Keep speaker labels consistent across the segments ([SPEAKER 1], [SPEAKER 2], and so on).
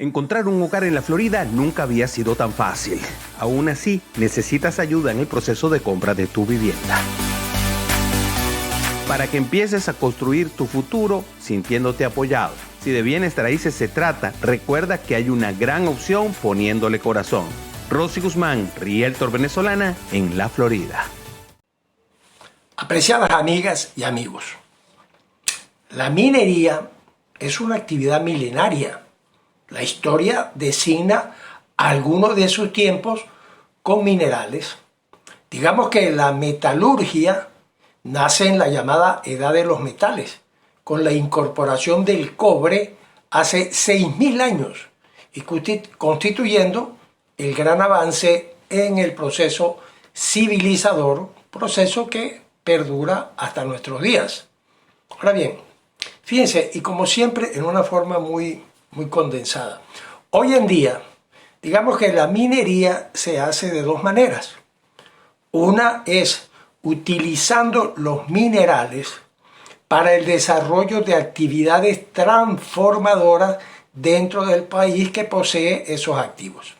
[SPEAKER 1] Encontrar un hogar en la Florida nunca había sido tan fácil. Aún así, necesitas ayuda en el proceso de compra de tu vivienda. Para que empieces a construir tu futuro sintiéndote apoyado. Si de bienes raíces se trata, recuerda que hay una gran opción poniéndole corazón. Rosy Guzmán, Realtor venezolana en la Florida.
[SPEAKER 2] Apreciadas amigas y amigos, la minería es una actividad milenaria. La historia designa algunos de sus tiempos con minerales. Digamos que la metalurgia nace en la llamada Edad de los Metales, con la incorporación del cobre hace 6.000 años y constituyendo el gran avance en el proceso civilizador, proceso que perdura hasta nuestros días. Ahora bien, fíjense, y como siempre en una forma muy condensada. Hoy en día, digamos que la minería se hace de dos maneras. Una es utilizando los minerales para el desarrollo de actividades transformadoras dentro del país que posee esos activos.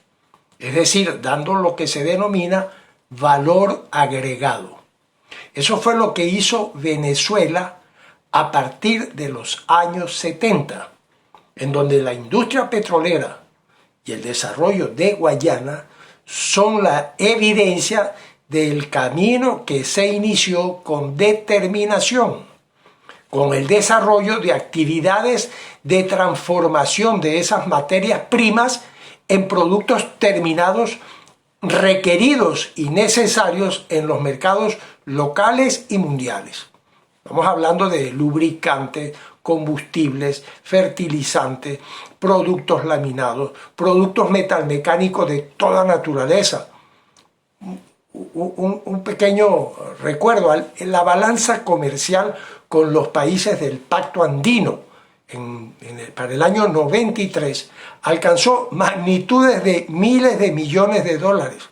[SPEAKER 2] Es decir, dando lo que se denomina valor agregado. Eso fue lo que hizo Venezuela a partir de los años 70. En donde la industria petrolera y el desarrollo de Guayana son la evidencia del camino que se inició con determinación, con el desarrollo de actividades de transformación de esas materias primas en productos terminados requeridos y necesarios en los mercados locales y mundiales. Estamos hablando de lubricantes, combustibles, fertilizantes, productos laminados, productos metalmecánicos de toda naturaleza. Un pequeño recuerdo, la balanza comercial con los países del Pacto Andino para el año 93 alcanzó magnitudes de miles de millones de dólares,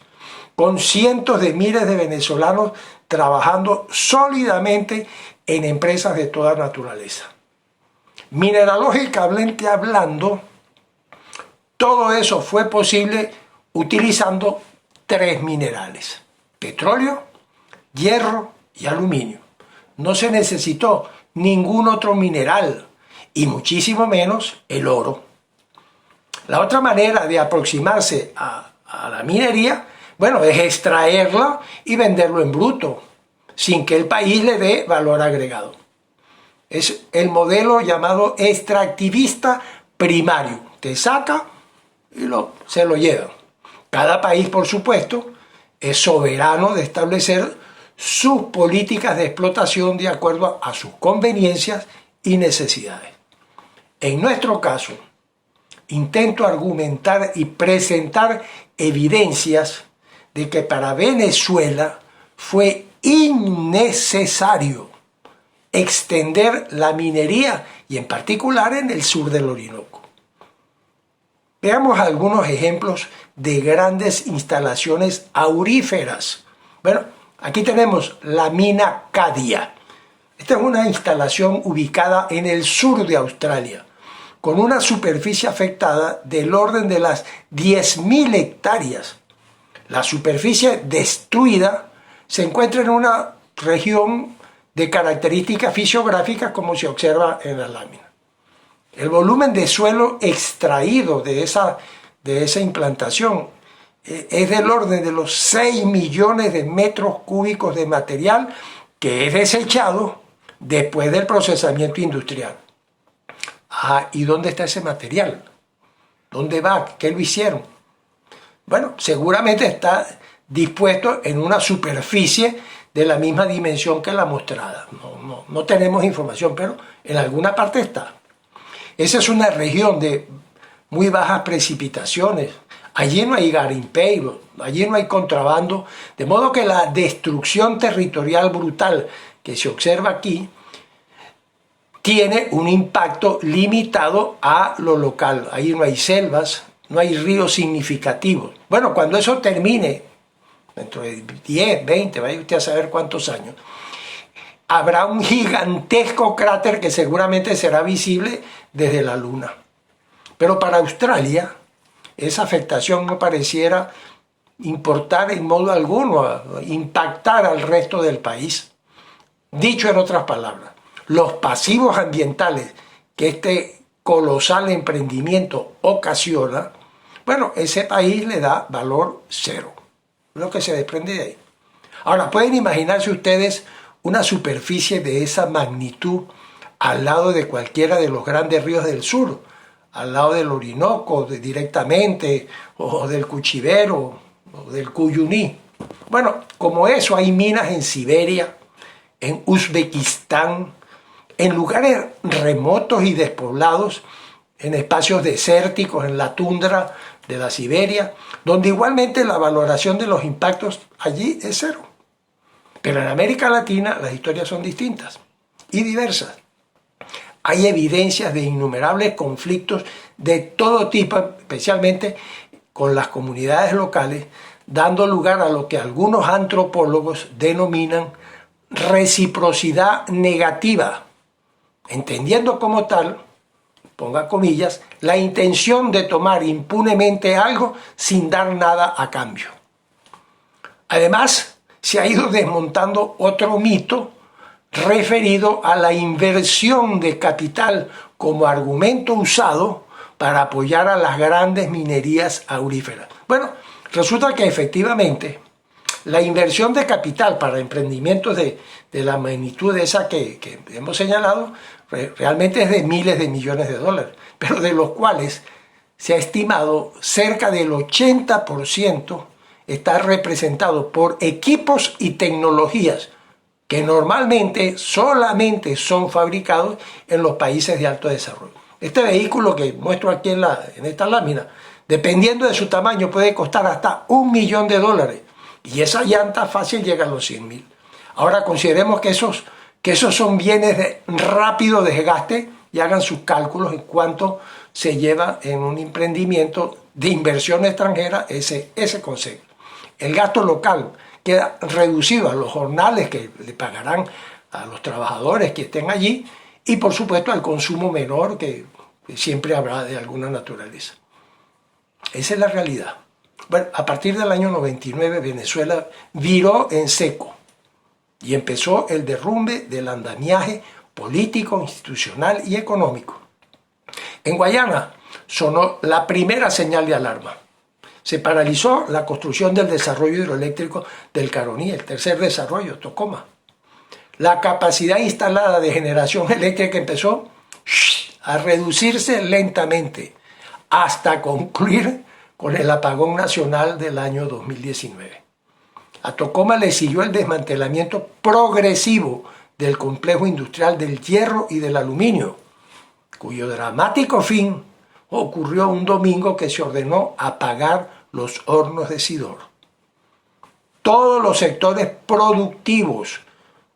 [SPEAKER 2] con cientos de miles de venezolanos trabajando sólidamente en empresas de toda naturaleza. Mineralógicamente hablando, todo eso fue posible utilizando tres minerales: petróleo, hierro y aluminio. No se necesitó ningún otro mineral y muchísimo menos el oro. La otra manera de aproximarse a la minería, bueno, es extraerla y venderlo en bruto, sin que el país le dé valor agregado. Es el modelo llamado extractivista primario. Te saca y se lo lleva. Cada país, por supuesto, es soberano de establecer sus políticas de explotación de acuerdo a sus conveniencias y necesidades. En nuestro caso, intento argumentar y presentar evidencias de que para Venezuela fue innecesario extender la minería y en particular en el sur del Orinoco. Veamos algunos ejemplos de grandes instalaciones auríferas. Bueno, aquí tenemos la mina Cadia. Esta es una instalación ubicada en el sur de Australia, con una superficie afectada del orden de las 10.000 hectáreas. La superficie destruida se encuentra en una región de características fisiográficas como se observa en la lámina. El volumen de suelo extraído de esa implantación es del orden de los 6 millones de metros cúbicos de material que es desechado después del procesamiento industrial. ¿Y dónde está ese material? ¿Dónde va? ¿Qué lo hicieron? Bueno, seguramente está dispuesto en una superficie de la misma dimensión que la mostrada. No tenemos información, pero en alguna parte está. Esa es una región de muy bajas precipitaciones. Allí no hay garimpeiros, allí no hay contrabando, de modo que la destrucción territorial brutal que se observa aquí tiene un impacto limitado a lo local. Ahí no hay selvas, no hay ríos significativos. Bueno, cuando eso termine, dentro de 10, 20, vaya usted a saber cuántos años, habrá un gigantesco cráter que seguramente será visible desde la Luna. Pero para Australia, esa afectación no pareciera importar en modo alguno, impactar al resto del país. Dicho en otras palabras, los pasivos ambientales que este colosal emprendimiento ocasiona, bueno, ese país le da valor cero, lo que se desprende de ahí. Ahora, pueden imaginarse ustedes una superficie de esa magnitud al lado de cualquiera de los grandes ríos del sur, al lado del Orinoco directamente, o del Cuchivero, o del Cuyuní. Bueno, como eso hay minas en Siberia, en Uzbekistán, en lugares remotos y despoblados, en espacios desérticos, en la tundra de la Siberia, donde igualmente la valoración de los impactos allí es cero. Pero en América Latina las historias son distintas y diversas. Hay evidencias de innumerables conflictos de todo tipo, especialmente con las comunidades locales, dando lugar a lo que algunos antropólogos denominan reciprocidad negativa, entendiendo como tal, ponga comillas, la intención de tomar impunemente algo sin dar nada a cambio. Además, se ha ido desmontando otro mito referido a la inversión de capital como argumento usado para apoyar a las grandes minerías auríferas. Bueno, resulta que efectivamente la inversión de capital para emprendimientos de la magnitud de esa que hemos señalado realmente es de miles de millones de dólares, pero de los cuales se ha estimado cerca del 80% está representado por equipos y tecnologías que normalmente solamente son fabricados en los países de alto desarrollo. Este vehículo que muestro aquí en esta lámina, dependiendo de su tamaño, puede costar hasta $1.000.000 y esa llanta fácil llega a los 100.000. Ahora consideremos que esos son bienes de rápido desgaste y hagan sus cálculos en cuánto se lleva en un emprendimiento de inversión extranjera ese concepto. El gasto local queda reducido a los jornales que le pagarán a los trabajadores que estén allí y por supuesto al consumo menor que siempre habrá de alguna naturaleza. Esa es la realidad. Bueno, a partir del año 99 Venezuela viró en seco y empezó el derrumbe del andamiaje político, institucional y económico. En Guayana sonó la primera señal de alarma. Se paralizó la construcción del desarrollo hidroeléctrico del Caroní, el tercer desarrollo, Tocoma. La capacidad instalada de generación eléctrica empezó a reducirse lentamente hasta concluir con el apagón nacional del año 2019. A Tocoma le siguió el desmantelamiento progresivo del complejo industrial del hierro y del aluminio, cuyo dramático fin ocurrió un domingo que se ordenó apagar los hornos de Sidor. Todos los sectores productivos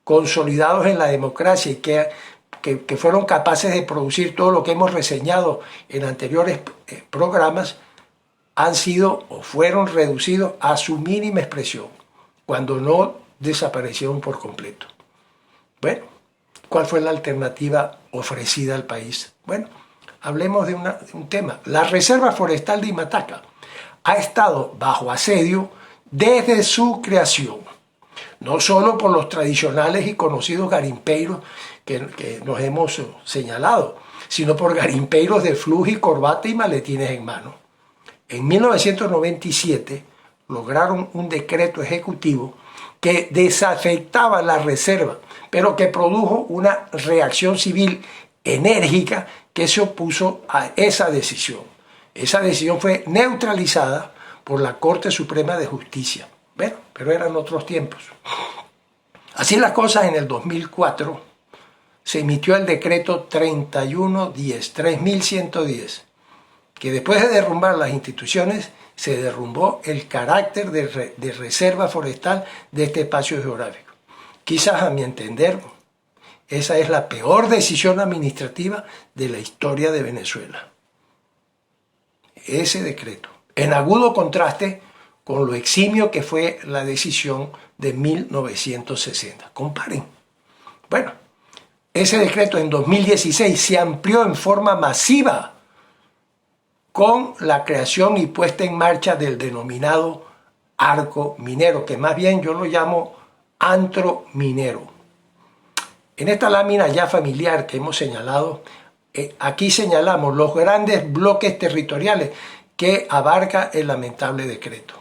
[SPEAKER 2] consolidados en la democracia y que fueron capaces de producir todo lo que hemos reseñado en anteriores programas han sido o fueron reducidos a su mínima expresión, cuando no desaparecieron por completo. Bueno, ¿cuál fue la alternativa ofrecida al país? Bueno, hablemos de un tema. La Reserva Forestal de Imataca ha estado bajo asedio desde su creación, no solo por los tradicionales y conocidos garimpeiros que nos hemos señalado, sino por garimpeiros de flujo y corbata y maletines en mano. En 1997 lograron un decreto ejecutivo que desafectaba la reserva, pero que produjo una reacción civil enérgica que se opuso a esa decisión. Esa decisión fue neutralizada por la Corte Suprema de Justicia. Bueno, pero eran otros tiempos. Así las cosas, en el 2004 se emitió el decreto 3110, que después de derrumbar las instituciones, se derrumbó el carácter de reserva forestal de este espacio geográfico. Quizás, a mi entender, esa es la peor decisión administrativa de la historia de Venezuela. Ese decreto, en agudo contraste con lo eximio que fue la decisión de 1960. Comparen. Bueno, ese decreto en 2016 se amplió en forma masiva con la creación y puesta en marcha del denominado arco minero, que más bien yo lo llamo antro minero. En esta lámina ya familiar que hemos señalado, aquí señalamos los grandes bloques territoriales que abarca el lamentable decreto.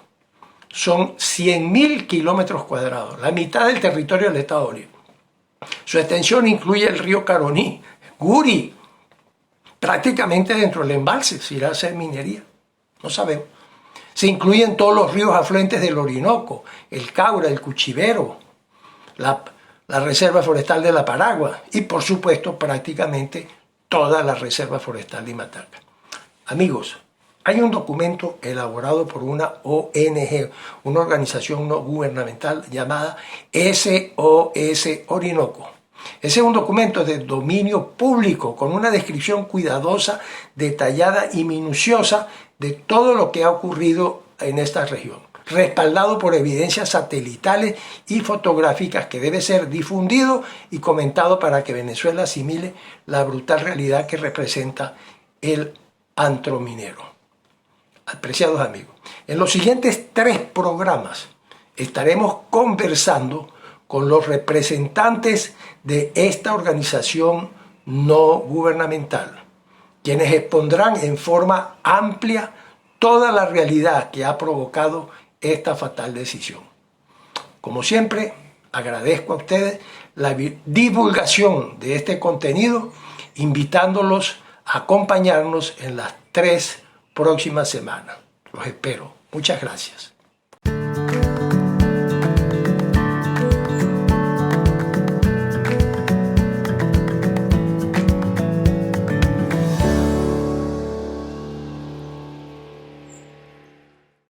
[SPEAKER 2] Son 100.000 kilómetros cuadrados, la mitad del territorio del Estado Bolívar. Su extensión incluye el río Caroní, Guri, prácticamente dentro del embalse, si irá a hacer minería, no sabemos. Se incluyen todos los ríos afluentes del Orinoco, el Caura, el Cuchivero, la Reserva Forestal de la Paragua y, por supuesto, prácticamente toda la Reserva Forestal de Imataca. Amigos, hay un documento elaborado por una ONG, una organización no gubernamental llamada SOS Orinoco. Ese es un documento de dominio público con una descripción cuidadosa, detallada y minuciosa de todo lo que ha ocurrido en esta región, respaldado por evidencias satelitales y fotográficas que debe ser difundido y comentado para que Venezuela asimile la brutal realidad que representa el antro minero. Apreciados amigos, en los siguientes 3 programas estaremos conversando con los representantes de esta organización no gubernamental, quienes expondrán en forma amplia toda la realidad que ha provocado esta fatal decisión. Como siempre, agradezco a ustedes la divulgación de este contenido, invitándolos a acompañarnos en las 3 próximas semanas. Los espero. Muchas gracias.